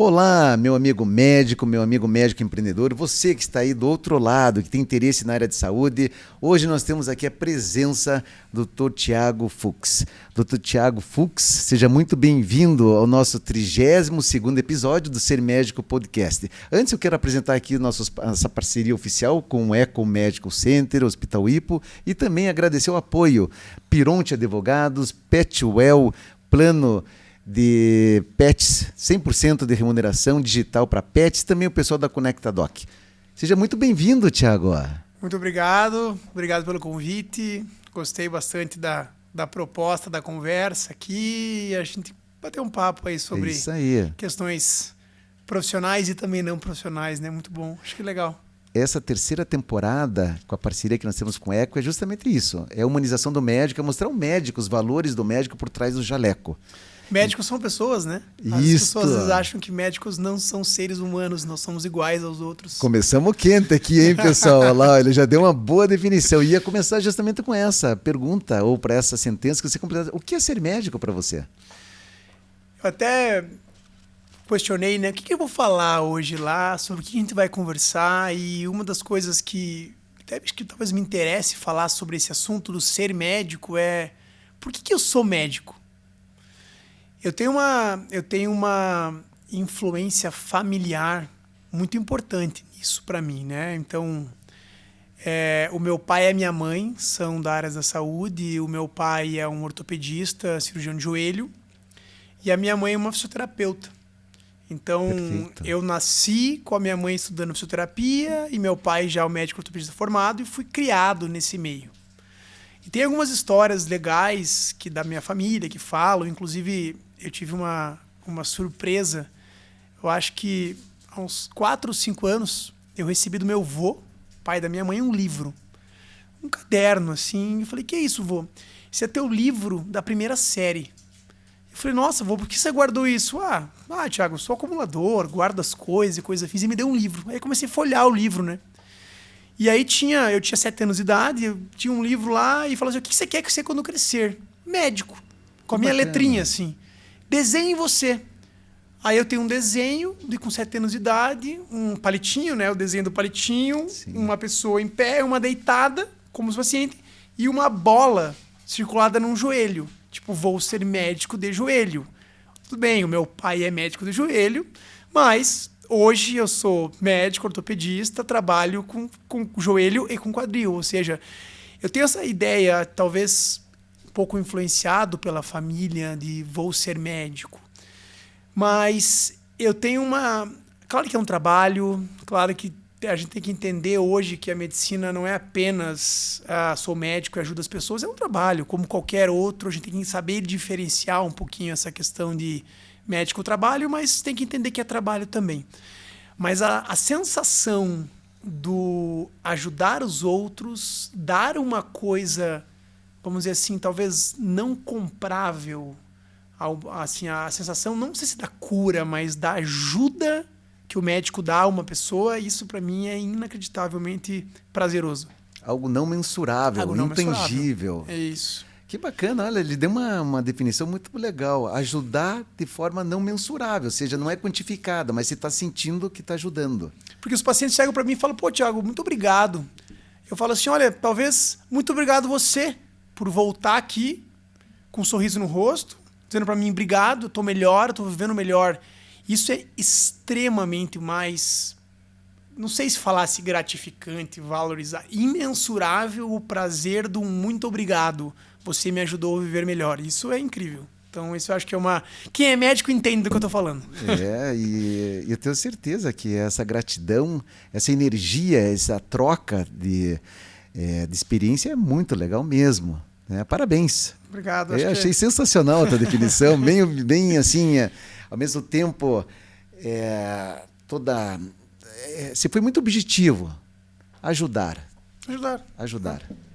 Olá, meu amigo médico empreendedor, você que está aí do outro lado, que tem interesse na área de saúde. Hoje nós temos aqui a presença do Dr. Thiago Fuchs. Dr. Thiago Fuchs, seja muito bem-vindo ao nosso 32º episódio do Ser Médico Podcast. Antes eu quero apresentar aqui nossa parceria oficial com o Eco Medical Center, Hospital Hipo, e também agradecer o apoio Pironte Advogados, Petwell, Plano de pets, 100% de remuneração digital para pets, também o pessoal da ConectaDoc. Seja muito bem-vindo, Thiago. Muito obrigado pelo convite, gostei bastante da proposta, da conversa aqui, e a gente bateu um papo aí sobre questões profissionais e também não profissionais, né? Muito bom, acho que legal. Essa terceira temporada, com a parceria que nós temos com o Eco, é justamente isso, é a humanização do médico, é mostrar o médico, os valores do médico por trás do jaleco. Médicos são pessoas, né? As pessoas às vezes acham que médicos não são seres humanos, nós somos iguais aos outros. Começamos quente aqui, hein, pessoal? Olha lá, ele já deu uma boa definição. Ia começar justamente com essa pergunta, ou para essa sentença que você completou. O que é ser médico para você? Eu até questionei, né? O que eu vou falar hoje lá, sobre o que a gente vai conversar, e uma das coisas que acho que talvez me interesse falar sobre esse assunto do ser médico é por que eu sou médico? Eu tenho uma influência familiar muito importante nisso para mim, né? Então, o meu pai e a minha mãe são da área da saúde, o meu pai é um ortopedista, cirurgião de joelho, e a minha mãe é uma fisioterapeuta. Então, perfeito. Eu nasci com a minha mãe estudando fisioterapia e meu pai já é um médico ortopedista formado e fui criado nesse meio. E tem algumas histórias legais da minha família que falam, inclusive eu tive uma surpresa. Eu acho que há uns 4 ou 5 anos eu recebi do meu avô, pai da minha mãe, um livro. Um caderno, assim. Eu falei, que é isso, vô? Esse é teu livro da primeira série. Eu falei, nossa, vô, por que você guardou isso? Thiago, eu sou acumulador, guardo as coisas e coisa. Fiz e me deu um livro. Aí eu comecei a folhear o livro, né? E aí eu tinha 7 anos de idade, eu tinha um livro lá e falou assim, o que você quer que você quando crescer? Médico. Com a minha letrinha, assim. Desenhe você. Aí eu tenho um desenho com 7 anos de idade, um palitinho, né? O desenho do palitinho, sim. Uma pessoa em pé, uma deitada, como os pacientes, e uma bola circulada num joelho. Tipo, vou ser médico de joelho. Tudo bem, o meu pai é médico de joelho, mas hoje eu sou médico, ortopedista, trabalho com joelho e com quadril. Ou seja, eu tenho essa ideia, talvez um pouco influenciado pela família de vou ser médico. Mas eu tenho claro que é um trabalho, claro que a gente tem que entender hoje que a medicina não é apenas sou médico e ajudo as pessoas, é um trabalho, como qualquer outro. A gente tem que saber diferenciar um pouquinho essa questão de médico-trabalho, mas tem que entender que é trabalho também. Mas a sensação do ajudar os outros, dar uma coisa, vamos dizer assim, talvez não comprável, assim, a sensação, não sei se da cura, mas da ajuda que o médico dá a uma pessoa, isso para mim é inacreditavelmente prazeroso. Algo não mensurável, intangível. É isso. Que bacana, olha, ele deu uma definição muito legal. Ajudar de forma não mensurável, ou seja, não é quantificada, mas você está sentindo que está ajudando. Porque os pacientes chegam para mim e falam, pô, Thiago, muito obrigado. Eu falo assim, olha, talvez muito obrigado você por voltar aqui com um sorriso no rosto, dizendo para mim, obrigado, estou melhor, estou vivendo melhor. Isso é extremamente mais, não sei se falasse gratificante, valorizar, imensurável o prazer do muito obrigado. Você me ajudou a viver melhor. Isso é incrível. Então, isso eu acho que é quem é médico entende do que eu estou falando. E eu tenho certeza que essa gratidão, essa energia, essa troca de experiência é muito legal mesmo. Né? Parabéns. Obrigado. Achei sensacional a tua definição, bem assim, ao mesmo tempo, você foi muito objetivo. Ajudar.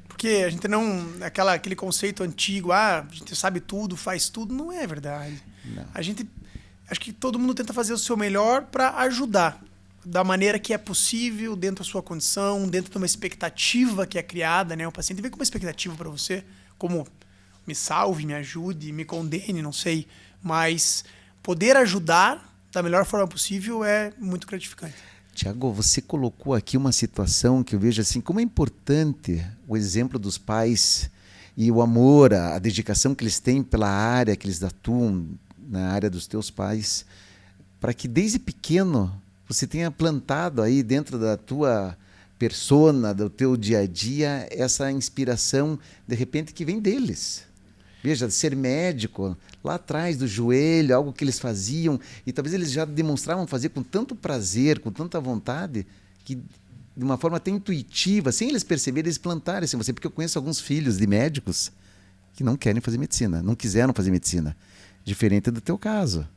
Porque a gente não... Aquele conceito antigo, a gente sabe tudo, faz tudo, não é verdade. Não. Acho que todo mundo tenta fazer o seu melhor para ajudar, da maneira que é possível, dentro da sua condição, dentro de uma expectativa que é criada, né? O paciente vem com uma expectativa para você, como me salve, me ajude, me condene, não sei. Mas poder ajudar da melhor forma possível é muito gratificante. Tiago, você colocou aqui uma situação que eu vejo assim, como é importante o exemplo dos pais e o amor, a dedicação que eles têm pela área que eles atuam, na área dos teus pais, para que desde pequeno você tenha plantado aí dentro da tua persona, do teu dia a dia, essa inspiração, de repente, que vem deles. Veja, ser médico, lá atrás do joelho, algo que eles faziam, e talvez eles já demonstravam fazer com tanto prazer, com tanta vontade, que de uma forma até intuitiva, sem eles perceberem, eles plantaram assim você. Porque eu conheço alguns filhos de médicos que não querem fazer medicina, não quiseram fazer medicina. Diferente do teu caso,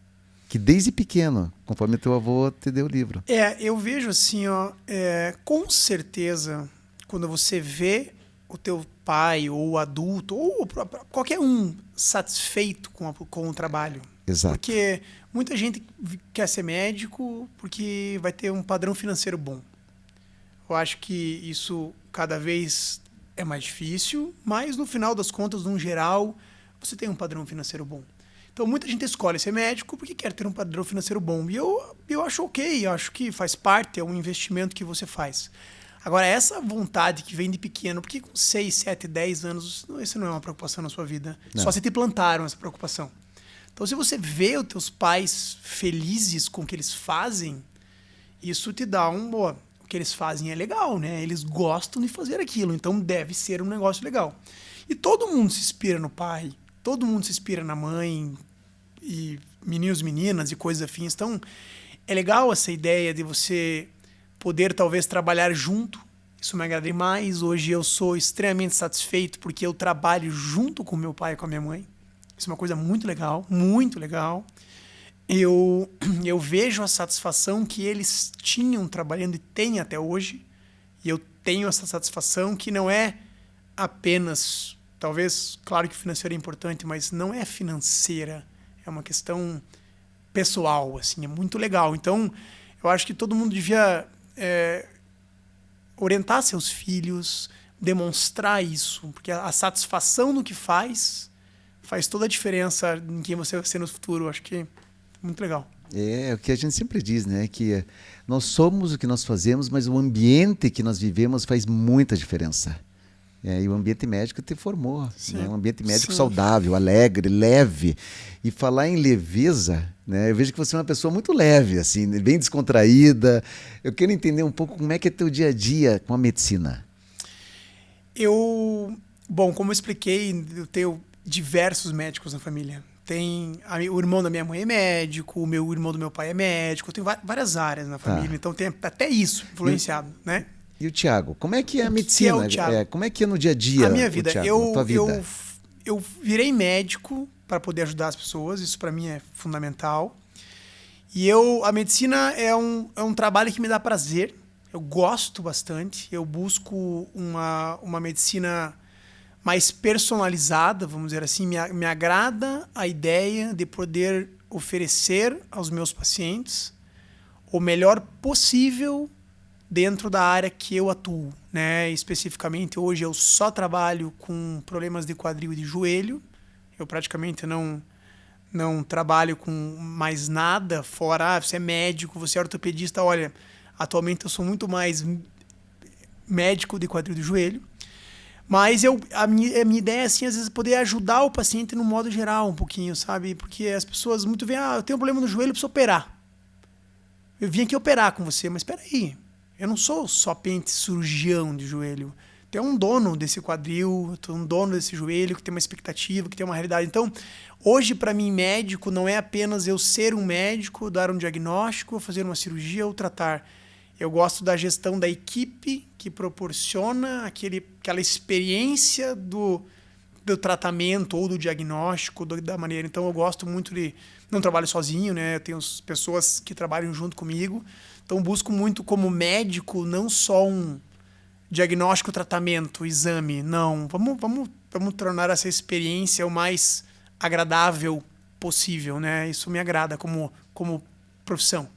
que desde pequeno, conforme teu avô te deu o livro. Eu vejo assim, com certeza, quando você vê o teu pai ou o adulto, ou qualquer um satisfeito com o trabalho. Exato. Porque muita gente quer ser médico porque vai ter um padrão financeiro bom. Eu acho que isso cada vez é mais difícil, mas no final das contas, no geral, você tem um padrão financeiro bom. Então, muita gente escolhe ser médico porque quer ter um padrão financeiro bom. E eu acho ok, eu acho que faz parte, é um investimento que você faz. Agora, essa vontade que vem de pequeno, porque com 6, 7, 10 anos, isso não é uma preocupação na sua vida. Não. Só se te plantaram essa preocupação. Então, se você vê os teus pais felizes com o que eles fazem, isso te dá o que eles fazem é legal, né? Eles gostam de fazer aquilo, então deve ser um negócio legal. E todo mundo se inspira no pai, todo mundo se inspira na mãe, e meninos, meninas e coisas afins. Então, é legal essa ideia de você poder talvez trabalhar junto. Isso me agrada demais. Hoje eu sou extremamente satisfeito porque eu trabalho junto com meu pai e com a minha mãe. Isso é uma coisa muito legal, muito legal. Eu vejo a satisfação que eles tinham trabalhando e têm até hoje. E eu tenho essa satisfação que não é apenas, talvez, claro que financeira é importante, mas não é financeira. É uma questão pessoal, assim, é muito legal. Então, eu acho que todo mundo devia orientar seus filhos, demonstrar isso, porque a satisfação no que faz toda a diferença em quem você vai ser no futuro. Eu acho que é muito legal. É o que a gente sempre diz, né? Que nós somos o que nós fazemos, mas o ambiente que nós vivemos faz muita diferença. E o ambiente médico te formou, né? Um ambiente médico saudável, alegre, leve. E falar em leveza, né? Eu vejo que você é uma pessoa muito leve, assim, bem descontraída. Eu quero entender um pouco como é que é teu dia a dia com a medicina. Bom, como eu expliquei, eu tenho diversos médicos na família. O irmão da minha mãe é médico, o irmão do meu pai é médico, eu tenho várias áreas na família, então tem até isso influenciado, né? E o Tiago, como é que é a medicina? Como é que é no dia a dia? A minha vida, Thiago, a tua vida? Eu virei médico para poder ajudar as pessoas, isso para mim é fundamental. E a medicina é um trabalho que me dá prazer, eu gosto bastante, eu busco uma medicina mais personalizada, vamos dizer assim, me agrada a ideia de poder oferecer aos meus pacientes o melhor possível dentro da área que eu atuo, né? Especificamente, hoje eu só trabalho com problemas de quadril e de joelho. Eu praticamente não trabalho com mais nada fora, você é médico, você é ortopedista. Olha, atualmente eu sou muito mais médico de quadril e de joelho. Mas a minha ideia, assim, às vezes, é poder ajudar o paciente no modo geral um pouquinho, sabe? Porque as pessoas muito veem, eu tenho um problema no joelho, eu preciso operar. Eu vim aqui operar com você, mas espera aí. Eu não sou somente cirurgião de joelho. Tem um dono desse quadril, tem um dono desse joelho que tem uma expectativa, que tem uma realidade. Então, hoje, para mim, médico não é apenas eu ser um médico, dar um diagnóstico, fazer uma cirurgia ou tratar. Eu gosto da gestão da equipe que proporciona aquela experiência do tratamento ou do diagnóstico, da maneira. Então, eu gosto muito de... Não trabalho sozinho, né? Eu tenho pessoas que trabalham junto comigo. Então, busco muito como médico, não só um diagnóstico, tratamento, exame. Não, vamos tornar essa experiência o mais agradável possível, né? Isso me agrada como profissão.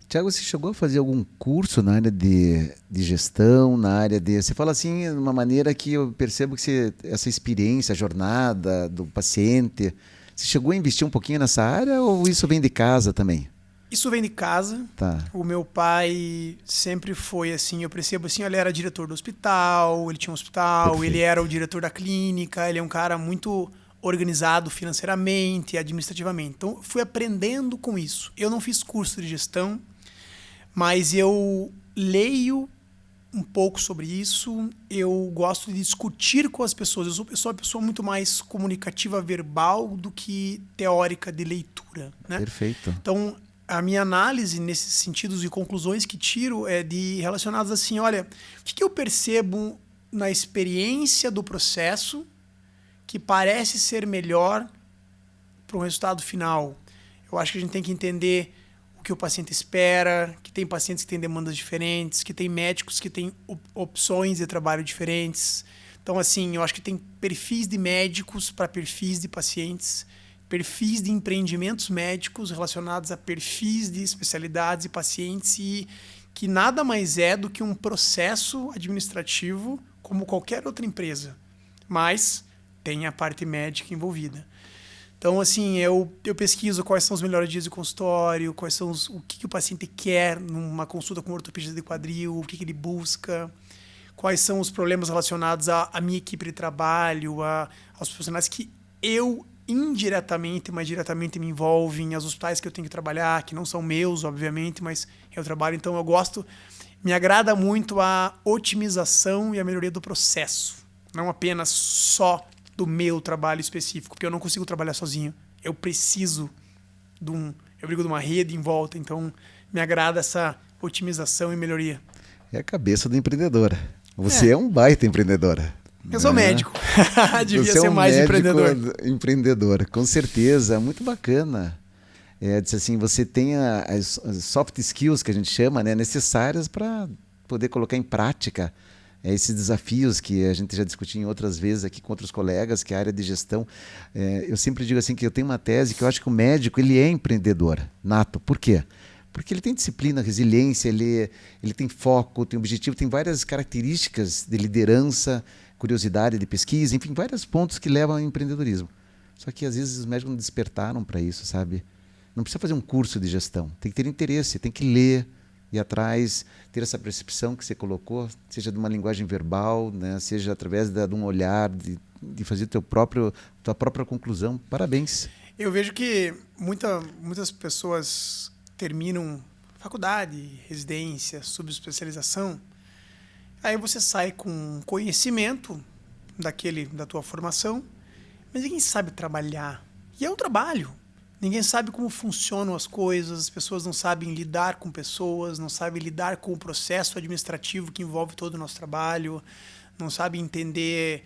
Tiago, você chegou a fazer algum curso na área de gestão, na área de... Você fala assim de uma maneira que eu percebo que essa experiência, a jornada do paciente... Você chegou a investir um pouquinho nessa área ou isso vem de casa também? Isso vem de casa. Tá. O meu pai sempre foi assim, eu percebo assim, ele era diretor do hospital, ele tinha um hospital, Perfeito. ele era o diretor da clínica, ele é um cara muito organizado financeiramente, administrativamente. Então, eu fui aprendendo com isso. Eu não fiz curso de gestão, mas eu leio um pouco sobre isso. Eu gosto de discutir com as pessoas. Eu sou uma pessoa muito mais comunicativa verbal do que teórica de leitura, né? Perfeito. Então, a minha análise nesses sentidos e conclusões que tiro é relacionadas assim, olha, o que eu percebo na experiência do processo que parece ser melhor para o resultado final. Eu acho que a gente tem que entender o que o paciente espera, que tem pacientes que têm demandas diferentes, que tem médicos que têm opções de trabalho diferentes. Então, assim, eu acho que tem perfis de médicos para perfis de pacientes, perfis de empreendimentos médicos relacionados a perfis de especialidades e pacientes, e que nada mais é do que um processo administrativo como qualquer outra empresa, mas tem a parte médica envolvida. Então, assim, eu pesquiso quais são os melhores dias de consultório, quais são o que o paciente quer numa consulta com ortopedista de quadril, o que ele busca, quais são os problemas relacionados à minha equipe de trabalho, aos profissionais que eu indiretamente, mas diretamente me envolvem, aos hospitais que eu tenho que trabalhar, que não são meus, obviamente, mas eu trabalho. Então, eu gosto, me agrada muito a otimização e a melhoria do processo, não apenas só do meu trabalho específico, porque eu não consigo trabalhar sozinho. Eu preciso eu brigo de uma rede em volta, então me agrada essa otimização e melhoria. É a cabeça do empreendedor. Você é um baita empreendedora. Eu sou médico. Devia Você ser é um mais médico empreendedor, com certeza. Muito bacana. Diz assim, você tem as soft skills que a gente chama, né, necessárias para poder colocar em prática esses desafios que a gente já discutiu em outras vezes aqui com outros colegas, que é a área de gestão. Eu sempre digo assim que eu tenho uma tese que eu acho que o médico ele é empreendedor nato. Por quê? Porque ele tem disciplina, resiliência, ele tem foco, tem objetivo, tem várias características de liderança, curiosidade de pesquisa, enfim, vários pontos que levam ao empreendedorismo. Só que às vezes os médicos não despertaram para isso, sabe? Não precisa fazer um curso de gestão, tem que ter interesse, tem que ler, ir atrás, ter essa percepção que você colocou, seja de uma linguagem verbal, né, seja através de um olhar, de fazer tua própria conclusão. Parabéns. Eu vejo que muitas pessoas terminam faculdade, residência, subespecialização, aí você sai com conhecimento da tua formação, mas ninguém sabe trabalhar. E é um trabalho. Ninguém sabe como funcionam as coisas, as pessoas não sabem lidar com pessoas, não sabem lidar com o processo administrativo que envolve todo o nosso trabalho, não sabem entender,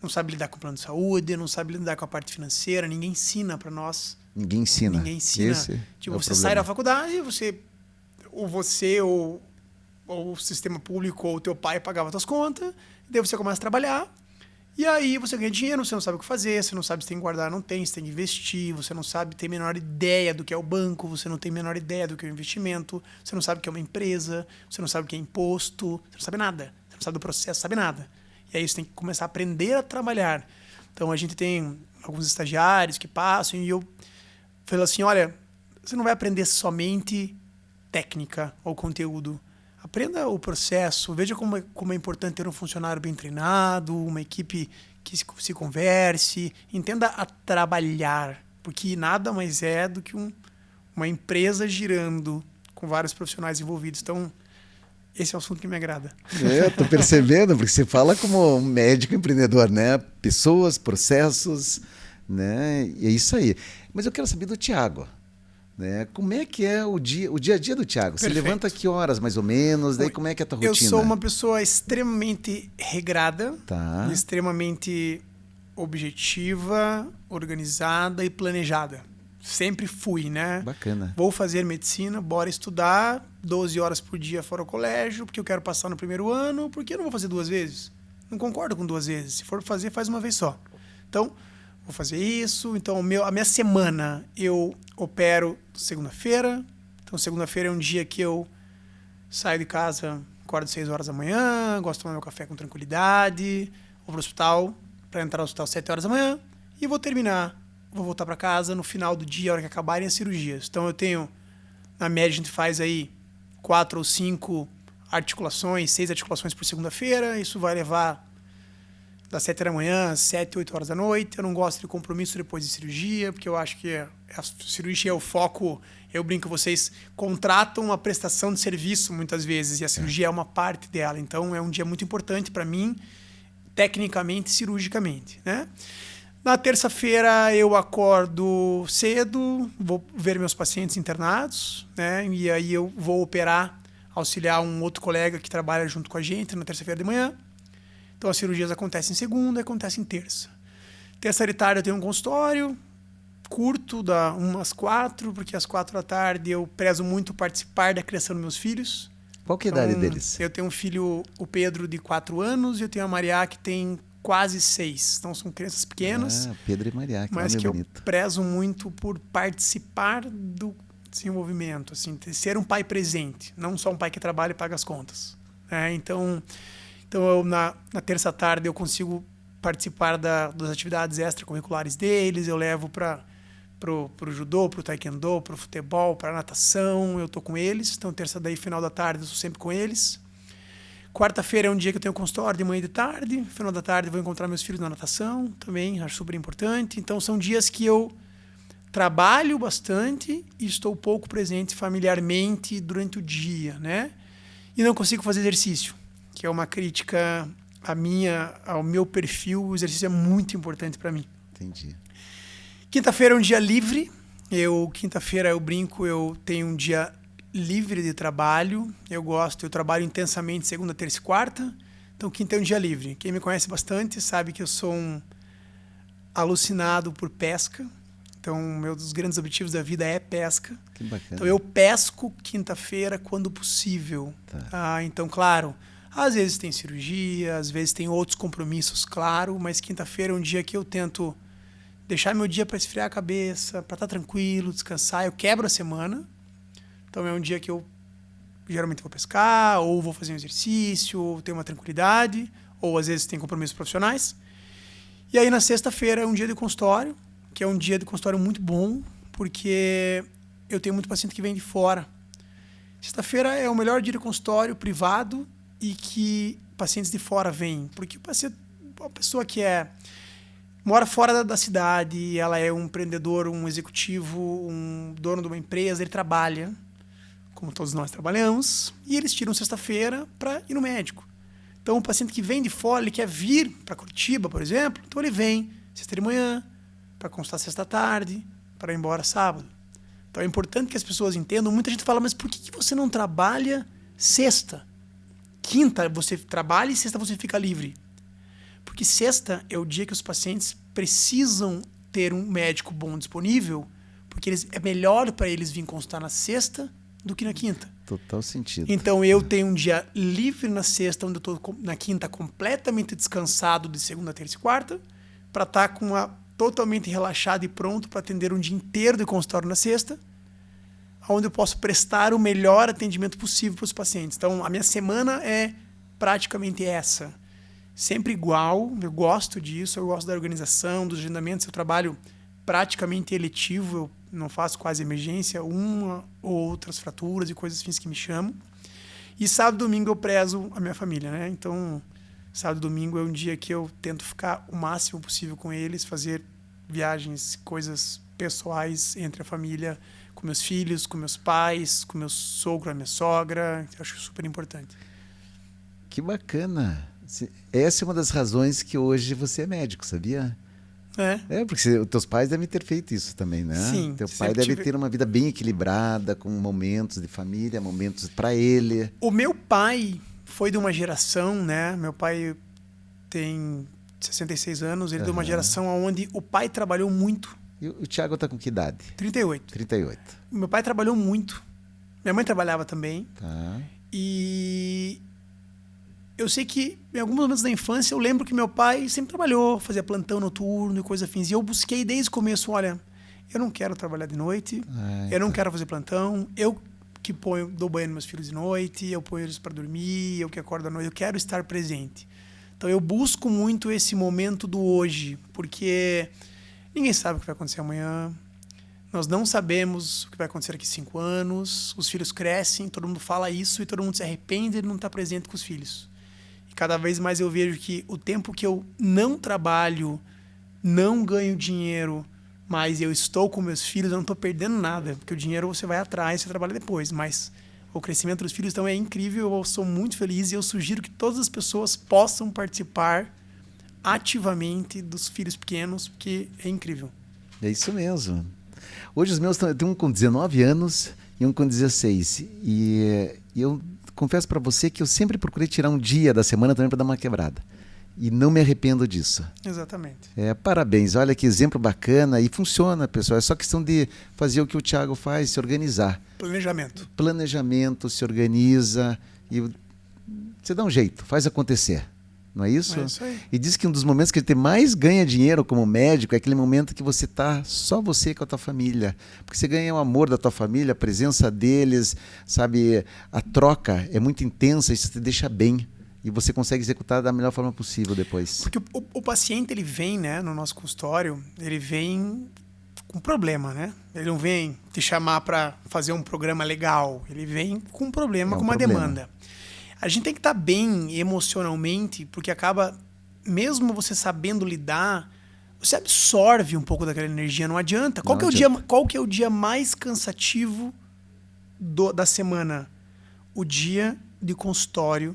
não sabem lidar com o plano de saúde, não sabem lidar com a parte financeira, ninguém ensina para nós. Ninguém ensina. Ninguém ensina. Tipo, você sai da faculdade, ou o sistema público ou o teu pai pagava suas contas, e daí você começa a trabalhar, e aí você ganha dinheiro, você não sabe o que fazer, você não sabe se tem que guardar, não tem, se tem que investir, você não sabe, tem a menor ideia do que é o banco, você não tem a menor ideia do que é o investimento, você não sabe o que é uma empresa, você não sabe o que é imposto, você não sabe nada, você não sabe do processo, sabe nada. E aí você tem que começar a aprender a trabalhar. Então a gente tem alguns estagiários que passam e eu falo assim, olha, você não vai aprender somente técnica ou conteúdo. Aprenda o processo, veja como é importante ter um funcionário bem treinado, uma equipe que se converse, entenda a trabalhar, porque nada mais é do que uma empresa girando com vários profissionais envolvidos. Então, esse é o assunto que me agrada. Tô percebendo, porque você fala como um médico empreendedor, né? Pessoas, processos, né? E é isso aí. Mas eu quero saber do Thiago. Né? Como é que é o dia a dia do Thiago? Você levanta que horas, mais ou menos? Daí como é que é a tua rotina? Eu sou uma pessoa extremamente regrada, tá. Extremamente objetiva, organizada e planejada. Sempre fui, né? Bacana. Vou fazer medicina, bora estudar, 12 horas por dia fora o colégio, porque eu quero passar no primeiro ano, porque eu não vou fazer 2 vezes. Não concordo com 2 vezes. Se for fazer, faz uma vez só. Então, vou fazer isso. Então, a minha semana eu opero segunda-feira. Então, segunda-feira é um dia que eu saio de casa, acordo 6 horas da manhã, gosto de tomar meu café com tranquilidade, vou pro hospital, para entrar no hospital 7 horas da manhã, e vou voltar para casa no final do dia, a hora que acabarem as cirurgias. Então, eu tenho Na média, a gente faz aí 4 ou 5 articulações, 6 articulações por segunda-feira. Isso vai levar das 7 da manhã às 7, 8 horas da noite. Eu não gosto de compromisso depois de cirurgia, porque eu acho que a cirurgia é o foco. Eu brinco, vocês contratam uma prestação de serviço muitas vezes, e a cirurgia é uma parte dela. Então, é um dia muito importante para mim, tecnicamente e cirurgicamente, né? Na terça-feira, eu acordo cedo, vou ver meus pacientes internados, né? E aí eu vou operar, auxiliar um outro colega que trabalha junto com a gente na terça-feira de manhã. Então, as cirurgias acontecem em segunda e acontecem em terça. Terça de tarde eu tenho um consultório curto, da 1 às 4, porque às 4 da tarde eu prezo muito participar da criação dos meus filhos. Qual que é a idade deles? Eu tenho um filho, o Pedro, de 4 anos, e eu tenho a Maria, que tem quase 6. Então, são crianças pequenas. Pedro e Maria, que mas nome que bonito. eu prezo muito por participar do desenvolvimento, assim, ser um pai presente, não só um pai que trabalha e paga as contas. Então eu, na terça tarde eu consigo participar das atividades extracurriculares deles, eu levo pro judô, pro taekwondo, pro futebol, pra natação, eu tô com eles. Então, terça daí, final da tarde, eu tô sempre com eles. Quarta-feira é um dia que eu tenho consultório de manhã e de tarde. Final da tarde eu vou encontrar meus filhos na natação, também acho super importante. Então, são dias que eu trabalho bastante e estou pouco presente familiarmente durante o dia, né? E não consigo fazer exercício, que é uma crítica ao meu perfil. O exercício é muito importante para mim. Entendi. Quinta-feira é um dia livre. Quinta-feira eu brinco, eu tenho um dia livre de trabalho. Eu trabalho intensamente segunda, terça e quarta. Então, quinta é um dia livre. Quem me conhece bastante sabe que eu sou um alucinado por pesca. Então, um dos grandes objetivos da vida é pesca. Que bacana. Então, eu pesco quinta-feira quando possível. Tá. Então, claro, às vezes tem cirurgia, às vezes tem outros compromissos, claro. Mas quinta-feira é um dia que eu tento deixar meu dia para esfriar a cabeça, para estar tranquilo, descansar. Eu quebro a semana. Então, é um dia que eu geralmente vou pescar, ou vou fazer um exercício, ou tenho uma tranquilidade, ou às vezes tem compromissos profissionais. E aí, na sexta-feira, é um dia de consultório, que é um dia de consultório muito bom, porque eu tenho muito paciente que vem de fora. Sexta-feira é o melhor dia de consultório privado e que pacientes de fora vêm. Porque uma pessoa que mora fora da cidade, ela é um empreendedor, um executivo, um dono de uma empresa, ele trabalha, como todos nós trabalhamos, e eles tiram sexta-feira para ir no médico. Então, o paciente que vem de fora, ele quer vir para Curitiba, por exemplo, então ele vem sexta de manhã, para consultar sexta tarde, para ir embora sábado. Então, é importante que as pessoas entendam. Muita gente fala, mas por que você não trabalha sexta? Quinta você trabalha e sexta você fica livre. Porque sexta é o dia que os pacientes precisam ter um médico bom disponível, porque é melhor para eles virem consultar na sexta do que na quinta. Total sentido. Então, eu tenho um dia livre na sexta, onde eu estou na quinta completamente descansado de segunda, terça e quarta, para estar totalmente relaxado e pronto para atender um dia inteiro de consultório na sexta, onde eu posso prestar o melhor atendimento possível para os pacientes. Então, a minha semana é praticamente essa. Sempre igual, eu gosto disso, eu gosto da organização, dos agendamentos. Eu trabalho praticamente eletivo, eu não faço quase emergência, uma ou outras fraturas e coisas assim que me chamam. E sábado e domingo eu prezo a minha família, né? Então, sábado e domingo é um dia que eu tento ficar o máximo possível com eles, fazer viagens, coisas pessoais entre a família, com meus filhos, com meus pais, com meu sogro, a minha sogra. Eu acho super importante. Que bacana. Essa é uma das razões que hoje você é médico, sabia? Porque os teus pais devem ter feito isso também, né? Sim. Teu pai deve ter uma vida bem equilibrada, com momentos de família, momentos para ele. O meu pai foi de uma geração, né? Meu pai tem 66 anos, ele de uma geração onde o pai trabalhou muito. E o Thiago está com que idade? 38. 38. Meu pai trabalhou muito. Minha mãe trabalhava também. Tá. E eu sei que em alguns momentos da infância eu lembro que meu pai sempre trabalhou, fazia plantão noturno e coisa afins. E eu busquei desde o começo, olha, eu não quero trabalhar de noite, eu não quero fazer plantão, eu que dou banho nos meus filhos de noite, eu ponho eles para dormir, eu que acordo à noite, eu quero estar presente. Então eu busco muito esse momento do hoje, porque ninguém sabe o que vai acontecer amanhã, Nós não sabemos o que vai acontecer daqui 5 anos, os filhos crescem, todo mundo fala isso e todo mundo se arrepende de não estar presente com os filhos. E cada vez mais eu vejo que o tempo que eu não trabalho, não ganho dinheiro, mas eu estou com meus filhos, eu não estou perdendo nada, porque o dinheiro você vai atrás, você trabalha depois, mas o crescimento dos filhos então é incrível, eu sou muito feliz e eu sugiro que todas as pessoas possam participar ativamente dos filhos pequenos, porque é incrível. É isso mesmo. Hoje os meus tem um com 19 anos e um com 16. E eu confesso para você que eu sempre procurei tirar um dia da semana também para dar uma quebrada. E não me arrependo disso. Exatamente. Parabéns, olha que exemplo bacana e funciona, pessoal. É só questão de fazer o que o Thiago faz, se organizar. Planejamento, se organiza e você dá um jeito, faz acontecer. Não é isso? É isso aí. E diz que um dos momentos que ele mais ganha dinheiro como médico é aquele momento que você está só você com a tua família. Porque você ganha o amor da tua família, a presença deles, sabe? A troca é muito intensa, isso te deixa bem. E você consegue executar da melhor forma possível depois. Porque o paciente, ele vem, né, no nosso consultório, ele vem com problema, né? Ele não vem te chamar para fazer um programa legal. Ele vem com um problema, com uma demanda. A gente tem que estar bem emocionalmente, porque acaba, mesmo você sabendo lidar, você absorve um pouco daquela energia, não adianta. Qual que é o dia mais cansativo da semana? O dia de consultório,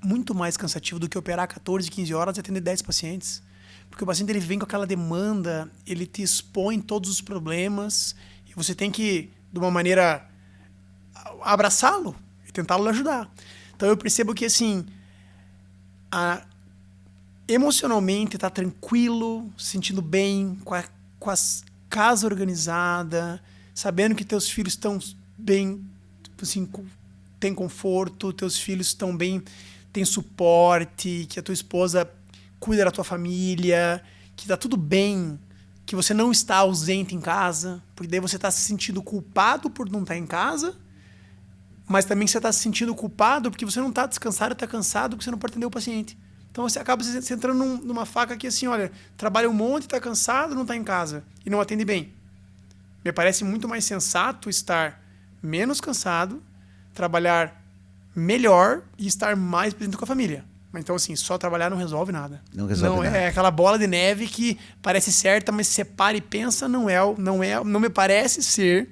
muito mais cansativo do que operar 14, 15 horas e atender 10 pacientes. Porque o paciente ele vem com aquela demanda, ele te expõe todos os problemas, e você tem que, de uma maneira, abraçá-lo e tentá-lo ajudar. Então eu percebo que, assim, emocionalmente tá tranquilo, se sentindo bem, com a casa organizada, sabendo que teus filhos estão bem, assim, tem conforto, teus filhos estão bem, tem suporte, que a tua esposa cuida da tua família, que tá tudo bem, que você não está ausente em casa, porque daí você está se sentindo culpado por não estar em casa, mas também você está se sentindo culpado porque você não está descansado e está cansado porque você não pode atender o paciente. Então você acaba se entrando numa faca que, assim, olha, trabalha um monte, está cansado, não está em casa e não atende bem. Me parece muito mais sensato estar menos cansado, trabalhar melhor e estar mais presente com a família. Então, assim, só trabalhar não resolve nada. Não resolve nada. É aquela bola de neve que parece certa, mas se você para e pensa, não me parece ser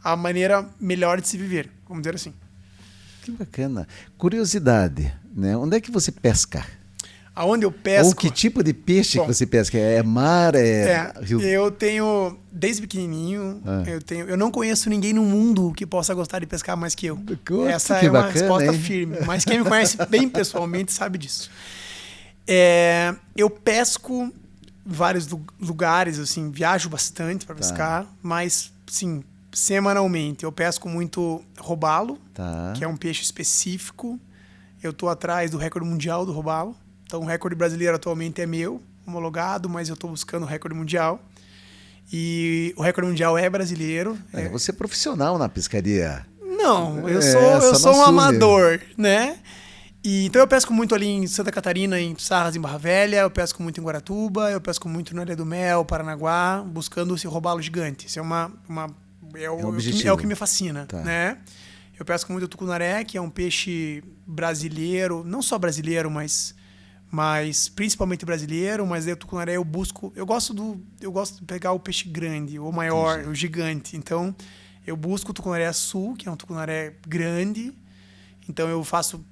a maneira melhor de se viver, vamos dizer assim. Que bacana. Curiosidade, né? Onde é que você pesca? Aonde eu pesco? Ou que tipo de peixe que você pesca? É mar, rio? Eu tenho, desde pequenininho, eu não conheço ninguém no mundo que possa gostar de pescar mais que eu. Essa é uma resposta firme. Mas quem me conhece bem pessoalmente sabe disso. Eu pesco vários lugares, assim, viajo bastante para pescar, mas, sim, semanalmente eu pesco muito robalo, que é um peixe específico. Eu estou atrás do recorde mundial do robalo. Então, o recorde brasileiro atualmente é meu, homologado, mas eu estou buscando o recorde mundial. E o recorde mundial é brasileiro. Você é profissional na pescaria. Não, eu sou um amador, né? Então eu pesco muito ali em Santa Catarina, em Sarras, em Barra Velha, eu pesco muito em Guaratuba, eu pesco muito na Ilha do Mel, Paranaguá, buscando esse robalo gigante. Isso é o que me fascina, né? Eu pesco muito o tucunaré, que é um peixe brasileiro, não só brasileiro, mas principalmente brasileiro, mas aí o tucunaré eu gosto de pegar o peixe grande, o maior, o gigante. Então, eu busco o tucunaré sul, que é um tucunaré grande. Então, eu faço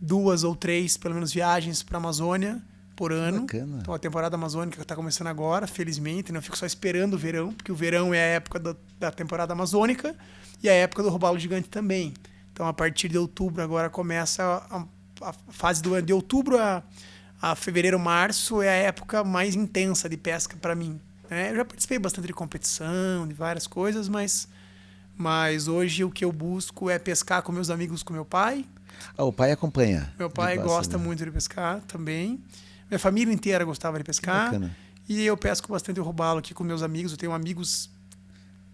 2 ou 3, pelo menos, viagens para a Amazônia por ano. Bacana. Então, a temporada amazônica está começando agora, felizmente. Não fico só esperando o verão, porque o verão é a época da temporada amazônica e a época do robalo gigante também. Então, a partir de outubro, agora começa a fase de outubro a fevereiro, março é a época mais intensa de pesca para mim. Eu já participei bastante de competição, de várias coisas, mas hoje o que eu busco é pescar com meus amigos, com meu pai. O pai acompanha? Meu pai gosta muito de pescar também. Minha família inteira gostava de pescar. E eu pesco bastante o robalo aqui com meus amigos. Eu tenho amigos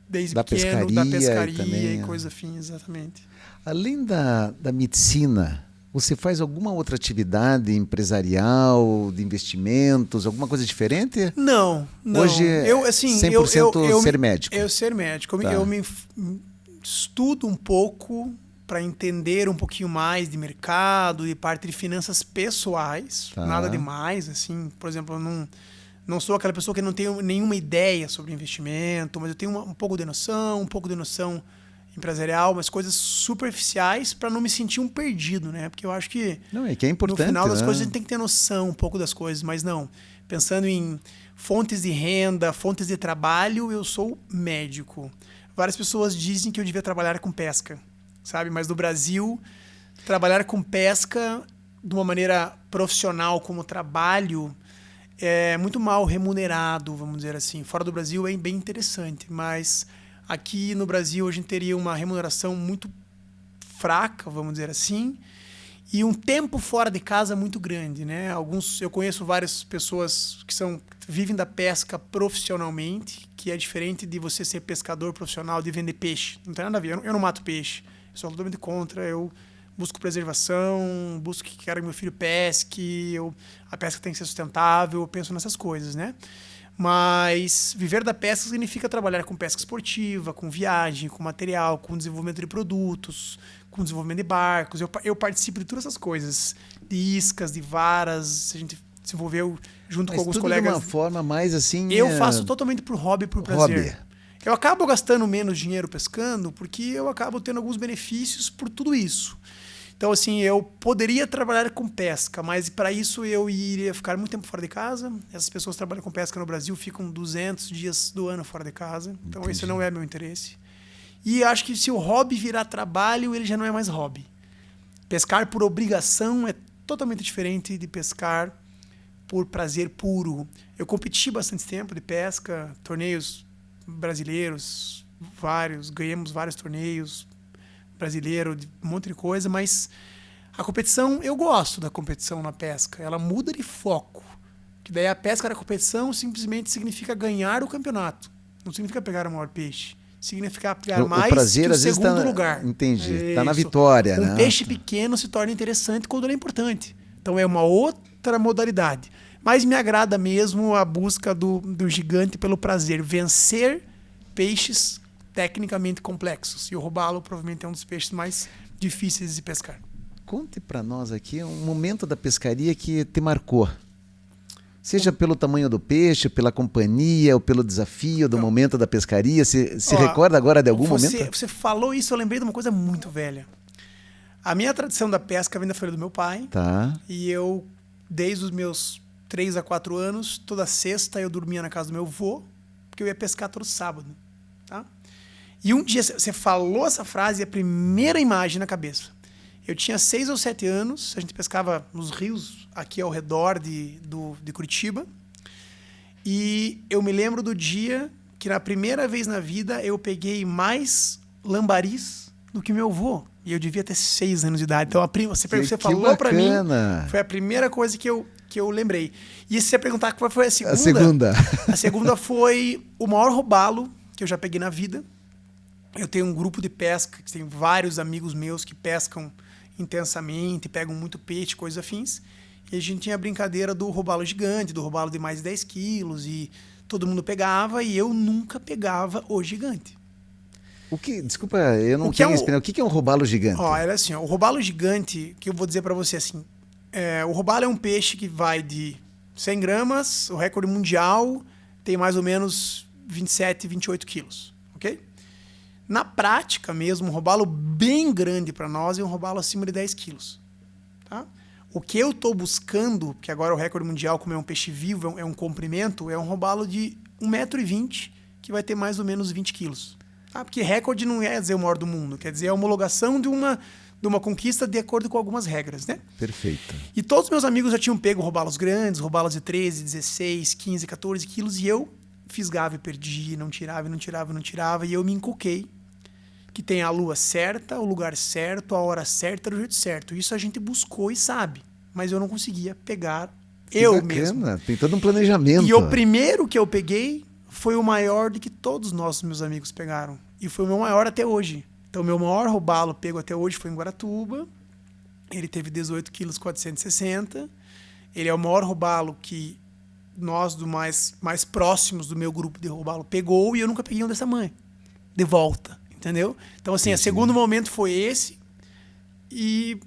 desde pequeno, da pescaria também, e coisa afim, exatamente. Além da medicina, Você faz alguma outra atividade empresarial, de investimentos, alguma coisa diferente? Não. Hoje é eu, assim, 100% ser médico. Eu ser médico. Tá. Eu me estudo um pouco para entender um pouquinho mais de mercado e parte de finanças pessoais. Tá. Nada demais, assim. Por exemplo, eu não sou aquela pessoa que não tem nenhuma ideia sobre investimento, mas eu tenho um pouco de noção empresarial, mas coisas superficiais para não me sentir um perdido, né? Porque eu acho que, Não, é que é importante, no final das né? coisas a gente tem que ter noção um pouco das coisas, mas não. Pensando em fontes de renda, fontes de trabalho, eu sou médico. Várias pessoas dizem que eu devia trabalhar com pesca, sabe? Mas no Brasil, trabalhar com pesca de uma maneira profissional como trabalho é muito mal remunerado, vamos dizer assim. Fora do Brasil é bem interessante, mas aqui no Brasil a gente teria uma remuneração muito fraca, vamos dizer assim, e um tempo fora de casa muito grande, né? Eu conheço várias pessoas que vivem da pesca profissionalmente, que é diferente de você ser pescador profissional, de vender peixe. Não tem nada a ver. Eu não mato peixe. Eu sou totalmente contra. Eu busco preservação, busco que quero que meu filho pesque, a pesca tem que ser sustentável, eu penso nessas coisas, né? Mas viver da pesca significa trabalhar com pesca esportiva, com viagem, com material, com desenvolvimento de produtos, com desenvolvimento de barcos. Eu participo de todas essas coisas, de iscas, de varas. A gente desenvolveu junto com alguns tudo colegas. de uma forma mais assim... Eu faço totalmente por hobby, por prazer. Eu acabo gastando menos dinheiro pescando porque eu acabo tendo alguns benefícios por tudo isso. Então, assim, eu poderia trabalhar com pesca, mas para isso eu iria ficar muito tempo fora de casa. Essas pessoas que trabalham com pesca no Brasil ficam 200 dias do ano fora de casa. Então, Entendi. Esse não é meu interesse. E acho que se o hobby virar trabalho, ele já não é mais hobby. Pescar por obrigação é totalmente diferente de pescar por prazer puro. Eu competi bastante tempo de pesca, torneios brasileiros, ganhamos vários torneios, brasileiro, um monte de coisa, mas a competição, eu gosto da competição na pesca. Ela muda de foco. Que daí a pesca da competição simplesmente significa ganhar o campeonato. Não significa pegar o maior peixe. Significa pegar mais prazer, que o às vezes, segundo lugar. Entendi. Está na vitória, né? Um peixe pequeno se torna interessante quando ele é importante. Então é uma outra modalidade. Mas me agrada mesmo a busca do gigante pelo prazer. Vencer peixes tecnicamente complexos. E o robalo provavelmente é um dos peixes mais difíceis de pescar. Conte para nós aqui um momento da pescaria que te marcou. Seja pelo tamanho do peixe, pela companhia, ou pelo desafio do momento da pescaria. Se recorda agora de algum momento? Você falou isso, eu lembrei de uma coisa muito velha. A minha tradição da pesca vem da família do meu pai. Tá. E eu, desde os meus 3 a 4 anos, toda sexta eu dormia na casa do meu avô, porque eu ia pescar todo sábado. Tá? E um dia você falou essa frase e a primeira imagem na cabeça. Eu tinha 6 ou 7 anos, a gente pescava nos rios aqui ao redor de Curitiba. E eu me lembro do dia que na primeira vez na vida eu peguei mais lambaris do que meu avô. E eu devia ter 6 anos de idade. Então você falou pra mim, foi a primeira coisa que eu lembrei. E se você perguntar qual foi a segunda? A segunda foi o maior robalo que eu já peguei na vida. Eu tenho um grupo de pesca, que tem vários amigos meus que pescam intensamente, pegam muito peixe, coisas afins. E a gente tinha a brincadeira do robalo gigante, do robalo de mais de 10 quilos, e todo mundo pegava, e eu nunca pegava o gigante. Desculpa, eu não tenho experiência. O que é um robalo gigante? Era assim, o robalo gigante, que eu vou dizer para você assim, o robalo é um peixe que vai de 100 gramas, o recorde mundial tem mais ou menos 27, 28 quilos, ok? Na prática mesmo, um robalo bem grande para nós é um robalo acima de 10 quilos. Tá? O que eu estou buscando, que agora o recorde mundial, como é um peixe vivo, é um comprimento, é um robalo de 1,20 m, que vai ter mais ou menos 20 quilos. Tá? Porque recorde não quer dizer o maior do mundo, quer dizer a homologação de uma conquista de acordo com algumas regras. Né? Perfeito. E todos os meus amigos já tinham pego robalos grandes, robalos de 13, 16, 15, 14 quilos, e eu fisgava e perdia, não tirava, e eu me encoquei que tem a lua certa, o lugar certo, a hora certa, do jeito certo. Isso a gente buscou e sabe, mas eu não conseguia pegar mesmo. Tem todo um planejamento. E o primeiro que eu peguei foi o maior de que todos os meus amigos pegaram. E foi o meu maior até hoje. Então, o meu maior robalo pego até hoje foi em Guaratuba. Ele teve 18 quilos 460. Ele é o maior robalo que nós, mais próximos do meu grupo de robalo, pegou, e eu nunca peguei um desse tamanho. De volta, entendeu? Então, assim, o segundo momento foi esse, e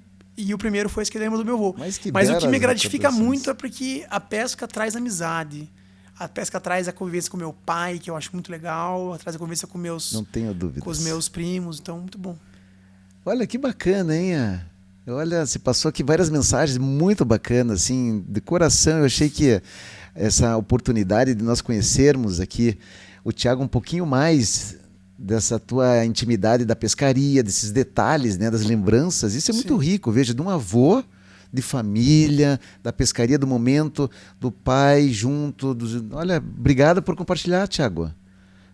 o primeiro foi esse que eu lembro do meu avô. Mas o que me gratifica muito é porque a pesca traz amizade. A pesca traz a convivência com meu pai, que eu acho muito legal, traz a convivência com Não tenho dúvidas. com os meus primos, então muito bom. Olha que bacana, hein? Olha, você passou aqui várias mensagens muito bacanas, assim, de coração. Eu achei que essa oportunidade de nós conhecermos aqui o Thiago um pouquinho mais dessa tua intimidade da pescaria, desses detalhes, né, das lembranças, isso é muito rico, veja, de um avô de família, da pescaria do momento, do pai junto. Olha, obrigado por compartilhar, Thiago.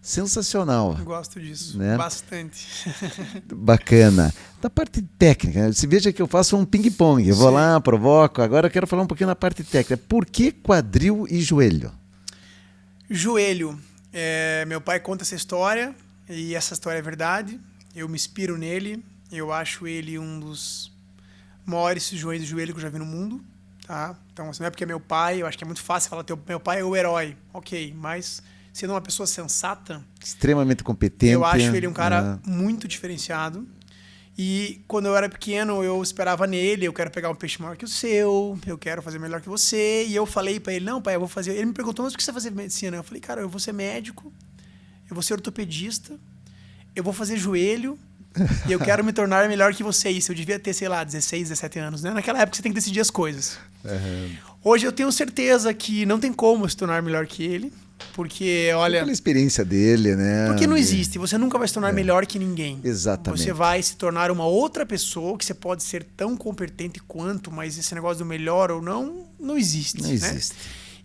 Sensacional. Eu gosto disso, né? Bastante. Bacana. Da parte técnica, você veja que eu faço um ping-pong. Eu vou lá, provoco. Agora eu quero falar um pouquinho da parte técnica. Por que quadril e joelho? Joelho. Meu pai conta essa história, e essa história é verdade. Eu me inspiro nele. Eu acho ele um dos maiores joelhos de joelho que eu já vi no mundo. Tá? Então, assim, não é porque é meu pai, eu acho que é muito fácil falar que meu pai é o herói. Ok, mas sendo uma pessoa sensata, extremamente competente. Eu acho ele um cara muito diferenciado. E quando eu era pequeno, eu esperava nele, eu quero pegar um peixe maior que o seu, eu quero fazer melhor que você. E eu falei pra ele, não, pai, eu vou fazer... Ele me perguntou, mas o que você vai fazer medicina? Eu falei, cara, eu vou ser médico, eu vou ser ortopedista, eu vou fazer joelho, e eu quero me tornar melhor que você. Isso, eu devia ter, sei lá, 16, 17 anos, né? Naquela época você tem que decidir as coisas. Hoje eu tenho certeza que não tem como se tornar melhor que ele, porque, olha... Pela experiência dele, né? Porque não existe, você nunca vai se tornar melhor que ninguém. Exatamente. Você vai se tornar uma outra pessoa, que você pode ser tão competente quanto, mas esse negócio do melhor ou não existe. Não existe.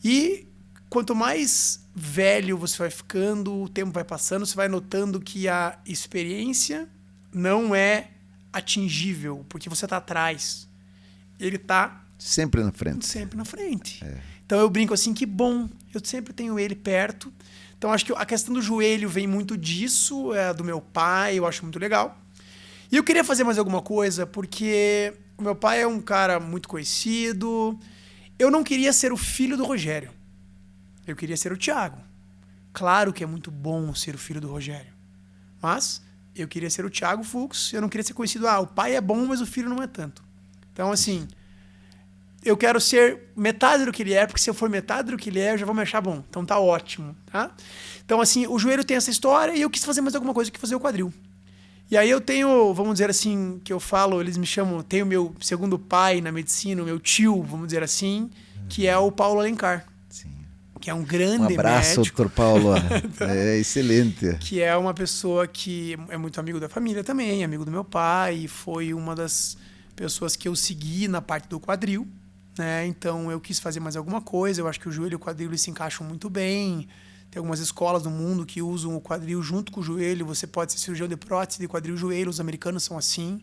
E quanto mais velho você vai ficando, o tempo vai passando, você vai notando que a experiência não é atingível, porque você está atrás. Ele está sempre na frente. Sempre na frente. Então eu brinco assim, que bom, eu sempre tenho ele perto. Então acho que a questão do joelho vem muito disso, do meu pai, eu acho muito legal. E eu queria fazer mais alguma coisa, porque o meu pai é um cara muito conhecido. Eu não queria ser o filho do Rogério. Eu queria ser o Thiago. Claro que é muito bom ser o filho do Rogério. Mas eu queria ser o Thiago Fux, eu não queria ser conhecido, o pai é bom, mas o filho não é tanto. Então, assim... Eu quero ser metade do que ele é, porque se eu for metade do que ele é, eu já vou me achar bom. Então tá ótimo, tá? Então, assim, o joelho tem essa história, e eu quis fazer mais alguma coisa que fazer o quadril. E aí eu tenho, vamos dizer assim, que eu falo, eles me chamam, tenho o meu segundo pai na medicina, o meu tio, vamos dizer assim, que é o Paulo Alencar. Sim. Que é um grande médico. Um abraço, doutor Paulo. É excelente. Que é uma pessoa que é muito amigo da família também, amigo do meu pai, e foi uma das pessoas que eu segui na parte do quadril. Então eu quis fazer mais alguma coisa. Eu acho que o joelho e o quadril eles se encaixam muito bem. Tem algumas escolas no mundo que usam o quadril junto com o joelho. Você pode ser cirurgião de prótese de quadril e joelho. Os americanos são assim.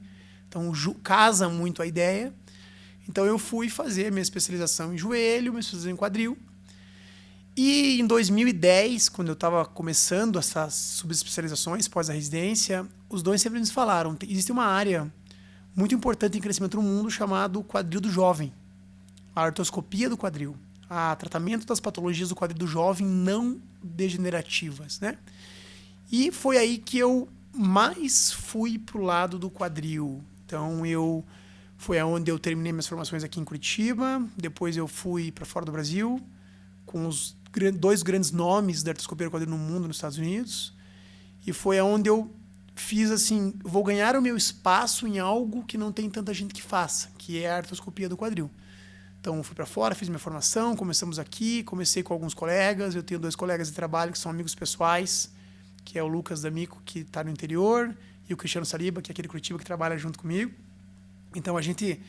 Então casa muito a ideia. Então eu fui fazer minha especialização em joelho, minha especialização em quadril. E em 2010, quando eu estava começando essas subespecializações pós a residência, os dois sempre nos falaram, existe uma área muito importante em crescimento no mundo chamado quadril do jovem. A artroscopia do quadril, a tratamento das patologias do quadril do jovem não degenerativas, né? E foi aí que eu mais fui pro lado do quadril. Então foi aonde eu terminei minhas formações aqui em Curitiba, depois eu fui para fora do Brasil, com os dois grandes nomes da artroscopia do quadril no mundo, nos Estados Unidos, e foi aonde eu fiz assim, vou ganhar o meu espaço em algo que não tem tanta gente que faça, que é a artroscopia do quadril. Então, fui para fora, fiz minha formação, começamos aqui, comecei com alguns colegas, eu tenho 2 colegas de trabalho que são amigos pessoais, que é o Lucas D'Amico, que está no interior, e o Cristiano Saliba, que é aquele Curitiba que trabalha junto comigo. Então, a gente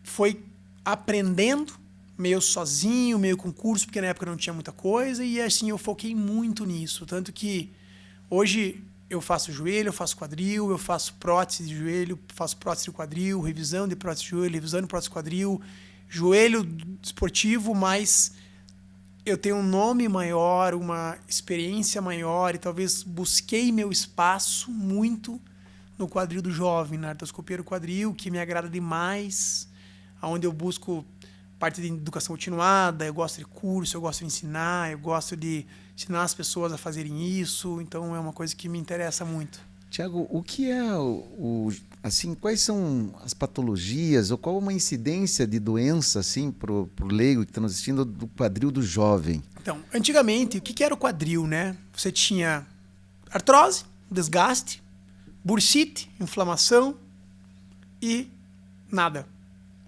foi aprendendo, meio sozinho, meio com curso, porque na época não tinha muita coisa, e assim, eu foquei muito nisso. Tanto que hoje eu faço joelho, eu faço quadril, eu faço prótese de joelho, faço prótese de quadril, revisão de prótese de joelho, revisão de prótese de quadril, joelho esportivo, mas eu tenho um nome maior, uma experiência maior e talvez busquei meu espaço muito no quadril do jovem, na artroscopia do quadril, que me agrada demais, onde eu busco parte de educação continuada, eu gosto de curso, eu gosto de ensinar, eu gosto de ensinar as pessoas a fazerem isso, então é uma coisa que me interessa muito. Tiago, o que é assim, quais são as patologias ou qual uma incidência de doença assim pro leigo que está nos assistindo do quadril do jovem? Então, antigamente, o que era o quadril, né? Você tinha artrose, desgaste, bursite, inflamação e nada,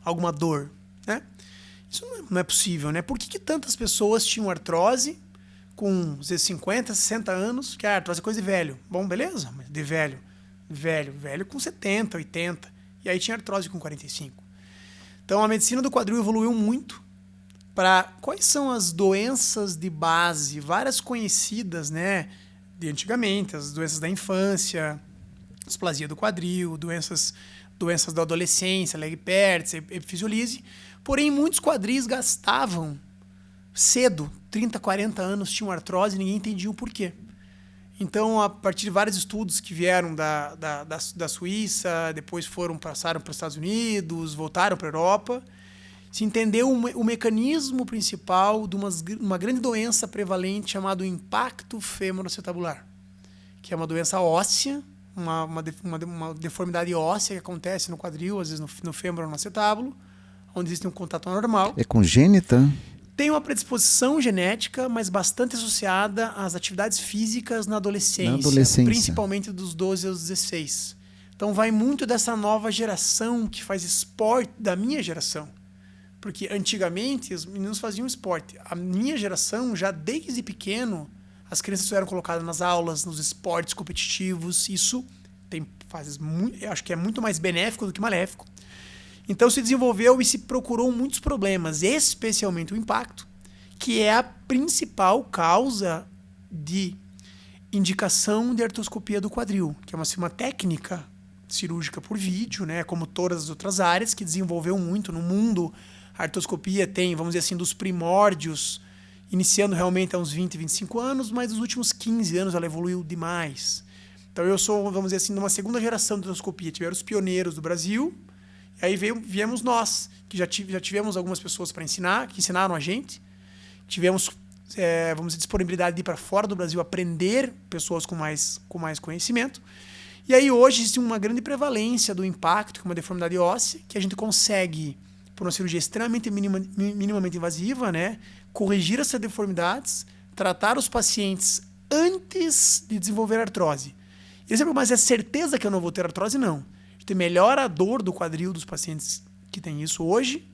alguma dor, né? Isso não é possível, né? Por que tantas pessoas tinham artrose com 50, 60 anos? Que a artrose é coisa de velho. Bom, beleza, mas de velho. Velho com 70, 80. E aí tinha artrose com 45. Então a medicina do quadril evoluiu muito para quais são as doenças de base, várias conhecidas, né? De antigamente, as doenças da infância, displasia do quadril, doenças da adolescência, leg pértese, epifisiolise. Porém, muitos quadris gastavam cedo, 30, 40 anos, tinham artrose e ninguém entendia o porquê. Então, a partir de vários estudos que vieram da Suíça, depois passaram para os Estados Unidos, voltaram para a Europa, se entendeu o mecanismo principal de uma grande doença prevalente chamada impacto femoroacetabular, que é uma doença óssea, uma deformidade óssea que acontece no quadril, às vezes no fêmur ou no acetábulo, onde existe um contato anormal. É congênita? Tem uma predisposição genética, mas bastante associada às atividades físicas na adolescência. Principalmente dos 12 aos 16. Então vai muito dessa nova geração que faz esporte, da minha geração. Porque antigamente os meninos faziam esporte. A minha geração, já desde pequeno, as crianças eram colocadas nas aulas, nos esportes competitivos. Isso eu acho que é muito mais benéfico do que maléfico. Então se desenvolveu e se procurou muitos problemas, especialmente o impacto, que é a principal causa de indicação de artroscopia do quadril, que é uma técnica cirúrgica por vídeo, né, como todas as outras áreas, que desenvolveu muito no mundo. A artroscopia tem, vamos dizer assim, dos primórdios, iniciando realmente há uns 20, 25 anos, mas nos últimos 15 anos ela evoluiu demais. Então eu sou, vamos dizer assim, de uma segunda geração de artroscopia. Tiveram os pioneiros do Brasil. Aí viemos nós, que já tivemos algumas pessoas para ensinar, que ensinaram a gente. Tivemos, vamos dizer, disponibilidade de ir para fora do Brasil aprender, pessoas com mais conhecimento. E aí hoje existe uma grande prevalência do impacto, que é uma deformidade óssea, que a gente consegue, por uma cirurgia extremamente minimamente invasiva, né, corrigir essas deformidades, tratar os pacientes antes de desenvolver artrose. Mas é certeza que eu não vou ter artrose? Não. Melhora a dor do quadril dos pacientes que têm isso hoje,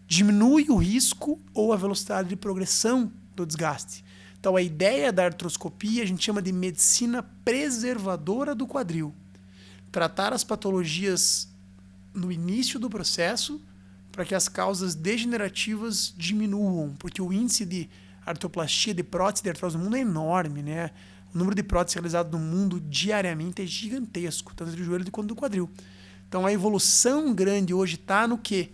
diminui o risco ou a velocidade de progressão do desgaste. Então, a ideia da artroscopia a gente chama de medicina preservadora do quadril. Tratar as patologias no início do processo para que as causas degenerativas diminuam, porque o índice de artroplastia, de prótese de artrose no mundo é enorme, né? O número de próteses realizadas no mundo diariamente é gigantesco, tanto do joelho quanto do quadril. Então a evolução grande hoje está no quê?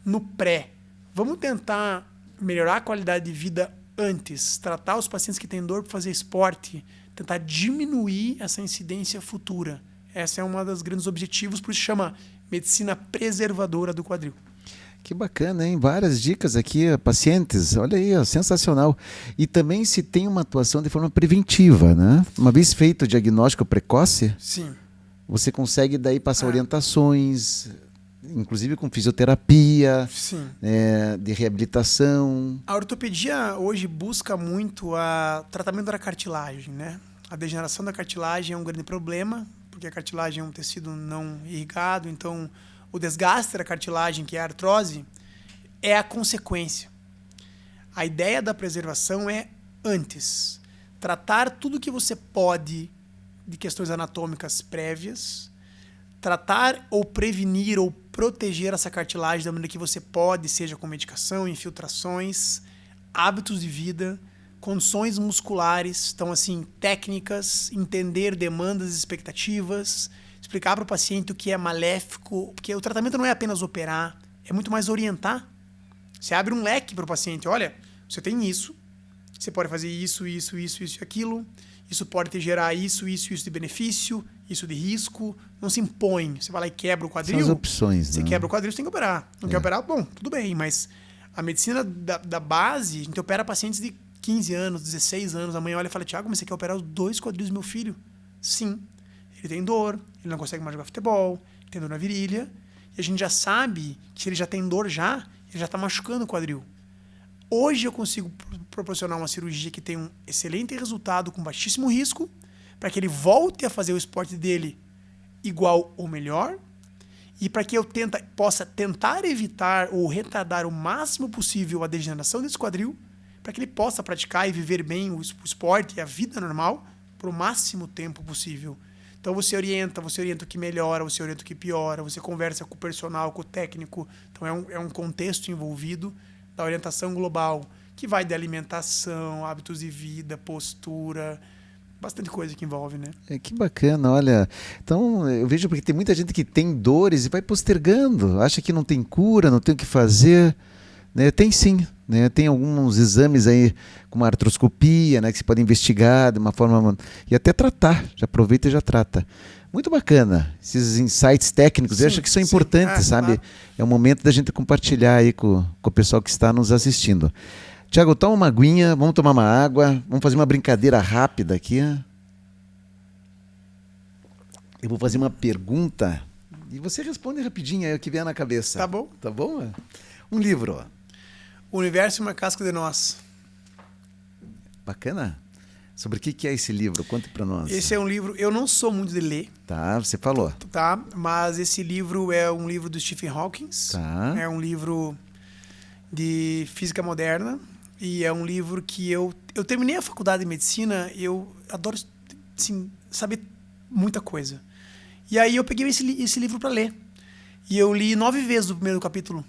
No pré. Vamos tentar melhorar a qualidade de vida antes, tratar os pacientes que têm dor para fazer esporte, tentar diminuir essa incidência futura. Essa é uma das grandes objetivos, por isso chama medicina preservadora do quadril. Que bacana, hein? Várias dicas aqui, pacientes. Olha aí, ó, sensacional. E também se tem uma atuação de forma preventiva, né? Uma vez feito o diagnóstico precoce, sim, você consegue daí passar orientações, inclusive com fisioterapia, de reabilitação. A ortopedia hoje busca muito o tratamento da cartilagem, né? A degeneração da cartilagem é um grande problema, porque a cartilagem é um tecido não irrigado, então o desgaste da cartilagem, que é a artrose, é a consequência. A ideia da preservação é antes. Tratar tudo que você pode de questões anatômicas prévias, tratar ou prevenir ou proteger essa cartilagem da maneira que você pode, seja com medicação, infiltrações, hábitos de vida, condições musculares, então assim, técnicas, entender demandas e expectativas, explicar para o paciente o que é maléfico, porque o tratamento não é apenas operar, é muito mais orientar. Você abre um leque para o paciente, olha, você tem isso, você pode fazer isso e aquilo, isso pode te gerar isso de benefício, isso de risco. Não se impõe. Você vai lá e quebra o quadril. São as opções, Você né? quebra o quadril, você tem que operar. Não quer operar? Bom, tudo bem, mas a medicina da base, a gente opera pacientes de 15 anos, 16 anos. Amanhã olha e fala, Thiago, mas você quer operar os 2 quadris do meu filho? Sim. Ele tem dor, ele não consegue mais jogar futebol, ele tem dor na virilha. E a gente já sabe que se ele já tem dor ele já está machucando o quadril. Hoje eu consigo proporcionar uma cirurgia que tem um excelente resultado com baixíssimo risco, para que ele volte a fazer o esporte dele igual ou melhor, e para que eu possa tentar evitar ou retardar o máximo possível a degeneração desse quadril, para que ele possa praticar e viver bem o esporte e a vida normal por o máximo tempo possível. Então você orienta o que melhora, você orienta o que piora, você conversa com o personal, com o técnico. Então é um contexto envolvido da orientação global, que vai de alimentação, hábitos de vida, postura, bastante coisa que envolve, né? Que bacana, olha. Então, eu vejo porque tem muita gente que tem dores e vai postergando, acha que não tem cura, não tem o que fazer. Né? Tem sim, né? Tem alguns exames aí, como a artroscopia, né? Que se pode investigar de uma forma e até tratar, já aproveita e já trata. Muito bacana, esses insights técnicos, eu acho que são importantes, sabe? Claro. É o momento da gente compartilhar aí com o pessoal que está nos assistindo. Thiago, toma uma aguinha, vamos tomar uma água, vamos fazer uma brincadeira rápida aqui. Eu vou fazer uma pergunta e você responde rapidinho aí o que vier na cabeça. Tá bom. Tá bom? Um livro. O Universo é uma casca de nós. Bacana. Sobre o que é esse livro? Conte para nós. Esse é um livro, eu não sou muito de ler. Tá, você falou. Tá, mas esse livro é um livro do Stephen Hawking. Tá. É um livro de física moderna. E é um livro que eu terminei a faculdade de medicina, eu adoro assim, saber muita coisa. E aí eu peguei esse livro para ler. E eu li 9 vezes o primeiro capítulo.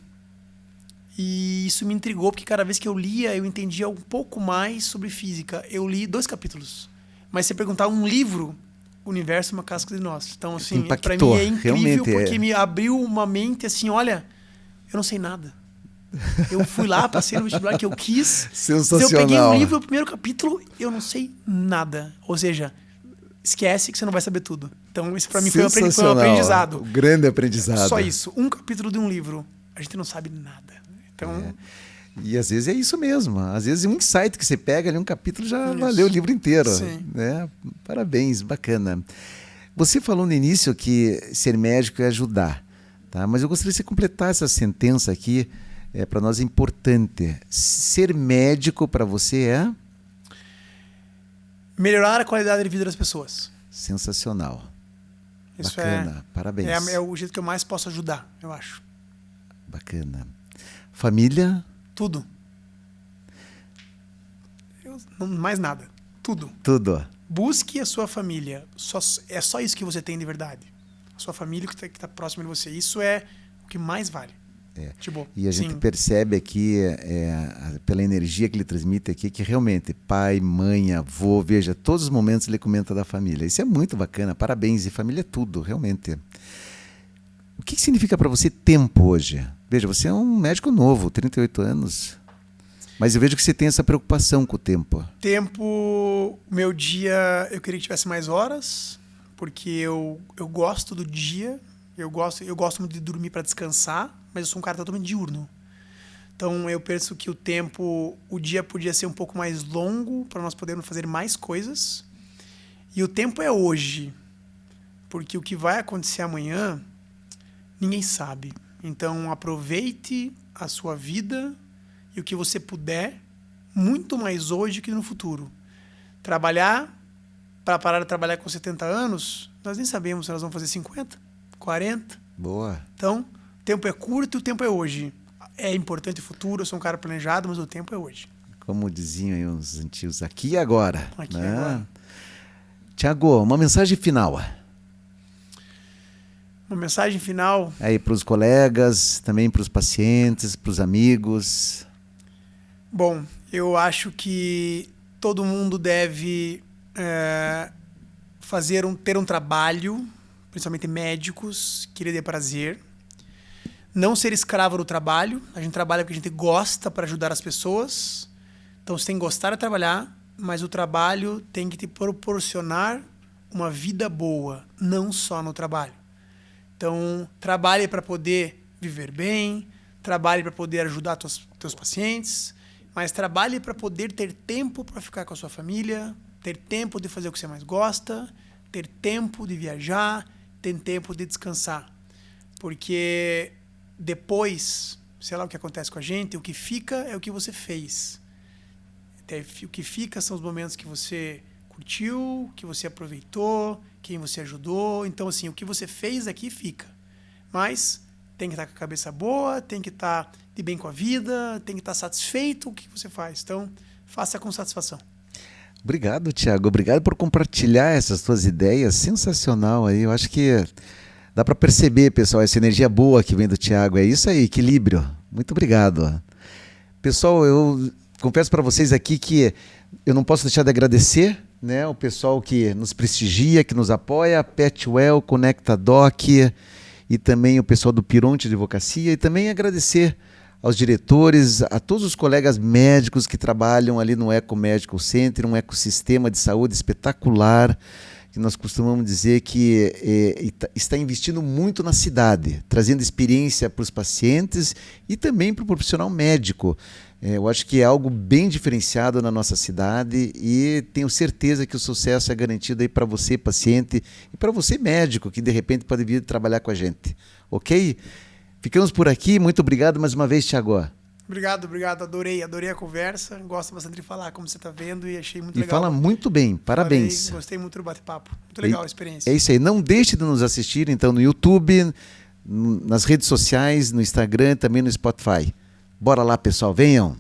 E isso me intrigou, porque cada vez que eu lia, eu entendia um pouco mais sobre física. Eu li 2 capítulos. Mas se perguntar um livro, o Universo é uma casca de nós. Então, assim, para mim é incrível, porque me abriu uma mente assim, olha, eu não sei nada. Eu fui lá, passei no vestibular que eu quis. Sensacional. Se eu peguei um livro, o primeiro capítulo, eu não sei nada. Ou seja, esquece que você não vai saber tudo. Então, isso para mim foi um aprendizado. Um grande aprendizado. Só isso. Um capítulo de um livro, a gente não sabe nada. Então... E às vezes é isso mesmo. Às vezes um insight que você pega ali, um capítulo já valeu o livro inteiro. Sim. Né? Parabéns, bacana. Você falou no início que ser médico é ajudar. Tá? Mas eu gostaria de você completar essa sentença aqui. Para nós é importante. Ser médico para você é? Melhorar a qualidade de vida das pessoas. Sensacional. Isso bacana. Parabéns. É o jeito que eu mais posso ajudar, eu acho. Bacana. Família? Tudo. Mais nada. Tudo. Tudo. Busque a sua família. É só isso que você tem de verdade. A sua família que está próxima de você. Isso é o que mais vale. Tipo, e a gente percebe aqui, pela energia que ele transmite aqui, que realmente pai, mãe, avô, veja, todos os momentos ele comenta da família. Isso é muito bacana, parabéns. E família é tudo, realmente. O que significa para você tempo hoje? Veja, você é um médico novo, 38 anos, mas eu vejo que você tem essa preocupação com o tempo. Tempo, meu dia, eu queria que tivesse mais horas, porque eu gosto do dia, eu gosto muito de dormir para descansar, mas eu sou um cara totalmente diurno. Então eu penso que o dia podia ser um pouco mais longo para nós podermos fazer mais coisas. E o tempo é hoje, porque o que vai acontecer amanhã, ninguém sabe. Então aproveite a sua vida e o que você puder, muito mais hoje que no futuro. Trabalhar, para parar de trabalhar com 70 anos, nós nem sabemos se nós vamos fazer 50, 40. Boa. Então, o tempo é curto e o tempo é hoje. É importante o futuro, eu sou um cara planejado, mas o tempo é hoje. Como diziam aí os antigos, aqui e agora. Aqui e agora. Tiago, uma mensagem final. Uma mensagem final. Aí para os colegas, também para os pacientes, para os amigos. Bom, eu acho que todo mundo deve ter um trabalho, principalmente médicos, que lhe dê prazer. Não ser escravo do trabalho. A gente trabalha porque a gente gosta para ajudar as pessoas. Então você tem que gostar de trabalhar, mas o trabalho tem que te proporcionar uma vida boa, não só no trabalho. Então, trabalhe para poder viver bem, trabalhe para poder ajudar teus pacientes, mas trabalhe para poder ter tempo para ficar com a sua família, ter tempo de fazer o que você mais gosta, ter tempo de viajar, ter tempo de descansar. Porque depois, sei lá o que acontece com a gente, o que fica é o que você fez. O que fica são os momentos que você curtiu, que você aproveitou, quem você ajudou. Então, assim, o que você fez aqui fica. Mas tem que estar com a cabeça boa, tem que estar de bem com a vida, tem que estar satisfeito com o que você faz. Então, faça com satisfação. Obrigado, Thiago. Obrigado por compartilhar essas tuas ideias. Sensacional aí. Eu acho que dá para perceber, pessoal, essa energia boa que vem do Thiago. É isso aí, equilíbrio. Muito obrigado. Pessoal, eu confesso para vocês aqui que eu não posso deixar de agradecer, né, o pessoal que nos prestigia, que nos apoia, Petwell, Conecta Doc e também o pessoal do Pironte Advocacia, e também agradecer aos diretores, a todos os colegas médicos que trabalham ali no Eco Medical Center, um ecossistema de saúde espetacular, que nós costumamos dizer que está investindo muito na cidade, trazendo experiência para os pacientes e também para o profissional médico. Eu acho que é algo bem diferenciado na nossa cidade e tenho certeza que o sucesso é garantido aí para você, paciente, e para você, médico, que de repente pode vir trabalhar com a gente. Ok? Ficamos por aqui. Muito obrigado mais uma vez, Thiago. Obrigado. Adorei a conversa. Gosto bastante de falar, como você está vendo, e achei muito legal. E fala muito bem. Parabéns. Gostei muito do bate-papo. Muito legal a experiência. É isso aí. Não deixe de nos assistir, então, no YouTube, nas redes sociais, no Instagram, também no Spotify. Bora lá, pessoal. Venham.